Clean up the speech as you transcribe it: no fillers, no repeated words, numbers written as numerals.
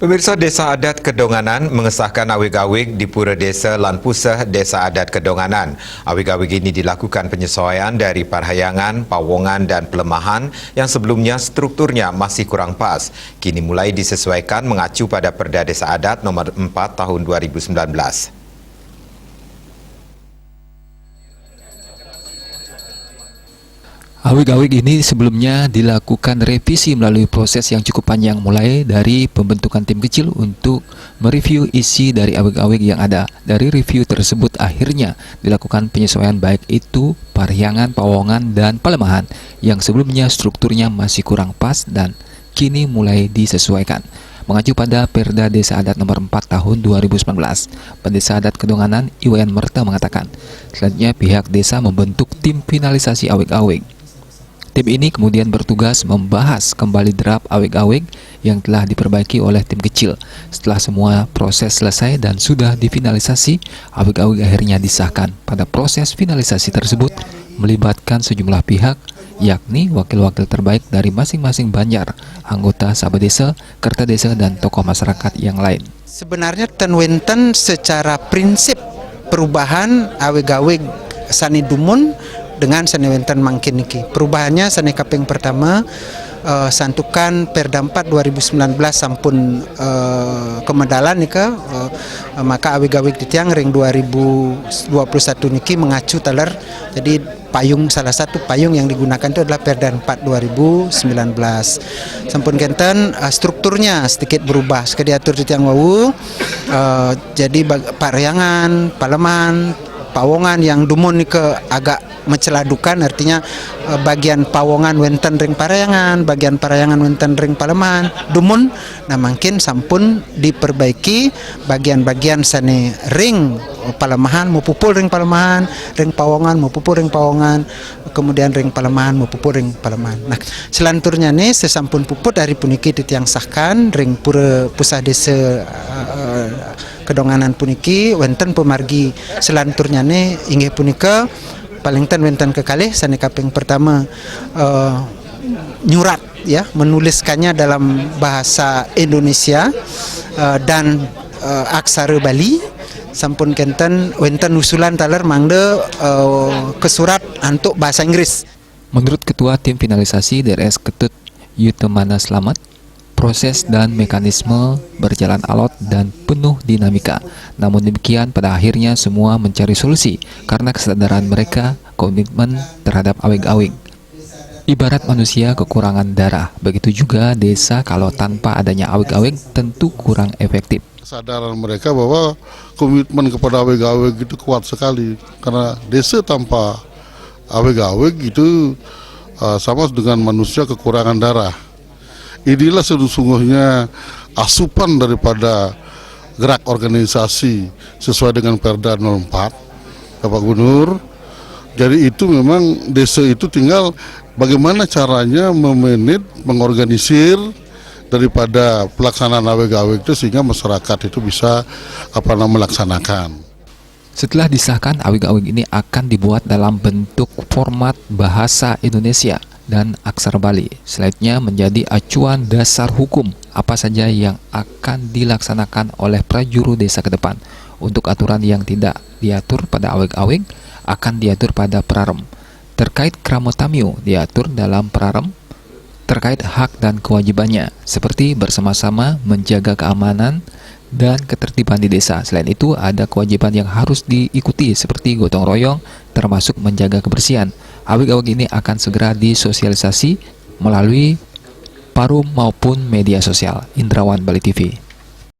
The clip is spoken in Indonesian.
Pemirsa, Desa Adat Kedonganan mengesahkan awig-awig di Pura Desa Lan Puseh Desa Adat Kedonganan. Awig-awig ini dilakukan penyesuaian dari parhayangan, pawongan dan pelemahan yang sebelumnya strukturnya masih kurang pas. Kini mulai disesuaikan mengacu pada Perda Desa Adat nomor 4 tahun 2019. Awig-awig ini sebelumnya dilakukan revisi melalui proses yang cukup panjang, mulai dari pembentukan tim kecil untuk mereview isi dari awig-awig yang ada. Dari review tersebut akhirnya dilakukan penyesuaian, baik itu parhyangan, pawongan, dan pelemahan yang sebelumnya strukturnya masih kurang pas dan kini mulai disesuaikan. Mengacu pada Perda Desa Adat nomor 4 tahun 2019, Pendesa Adat Kedonganan Iwayan Merta mengatakan, selanjutnya pihak desa membentuk tim finalisasi awig-awig. Tim ini kemudian bertugas membahas kembali draft awig-awig yang telah diperbaiki oleh tim kecil. Setelah semua proses selesai dan sudah difinalisasi, awig-awig akhirnya disahkan. Pada proses finalisasi tersebut melibatkan sejumlah pihak, yakni wakil-wakil terbaik dari masing-masing banjar, anggota Sabah Desa, Kerta Desa, dan tokoh masyarakat yang lain. Sebenarnya tenwenten secara prinsip perubahan awig-awig Sani Dumun dengan Sanewenten Mangkin niki. Perubahannya sane kaping pertama santukan Perda 4 2019 sampun kemedalan nika maka awig-awig ditiang ring 2021 niki mengacu taler. Jadi payung, salah satu payung yang digunakan itu adalah Perda 4 2019. Sampun kenten strukturnya sedikit berubah, sekali diatur ditiang wau. Jadi parhyangan, paleman, pawongan yang dumun ke agak menceladukan, artinya bagian pawongan wenten ring parahyangan, bagian parahyangan wenten ring paleman dumun. Nah mungkin sampun diperbaiki bagian-bagian sane ring palemahan mau pupul ring palemahan, ring pawongan mau pupul ring pawongan, kemudian ring palemahan mau pupul ring palemahan. Nah selanturnya nih sesampun puput dari puniki ditiang sahkan ring Pura Puseh Desa Kedonganan puniki wenten pemargi selanturnya nih inggih punika paling ten wenten kekalih sane kaping pertama nyurat ya, menuliskannya dalam bahasa Indonesia dan aksara Bali. Sampun kenten wenten usulan taler mangde ke surat untuk bahasa Inggris. Menurut Ketua Tim Finalisasi DRS Ketut Yutemana Slamet, proses dan mekanisme berjalan alot dan penuh dinamika. Namun demikian, pada akhirnya semua mencari solusi karena kesadaran mereka komitmen terhadap awig-awig. Ibarat manusia kekurangan darah, begitu juga desa kalau tanpa adanya awig-awig tentu kurang efektif. Kesadaran mereka bahwa komitmen kepada awig-awig itu kuat sekali, karena desa tanpa awig-awig itu sama dengan manusia kekurangan darah. Inilah sesungguhnya asupan daripada gerak organisasi sesuai dengan Perda 04 Bapak Gubernur. Jadi itu memang desa itu tinggal bagaimana caranya mengorganisir daripada pelaksanaan awig-awig itu sehingga masyarakat itu bisa melaksanakan. Setelah disahkan, awig-awig ini akan dibuat dalam bentuk format bahasa Indonesia dan aksara Bali. Selanjutnya menjadi acuan dasar hukum apa saja yang akan dilaksanakan oleh prajuru desa ke depan. Untuk aturan yang tidak diatur pada awig-awig akan diatur pada prarem. Terkait kramotamio diatur dalam prarem terkait hak dan kewajibannya, seperti bersama-sama menjaga keamanan dan ketertiban di desa. Selain itu ada kewajiban yang harus diikuti seperti gotong royong termasuk menjaga kebersihan. Awig-awig ini akan segera disosialisasi melalui parum maupun media sosial. Indrawan, Bali TV.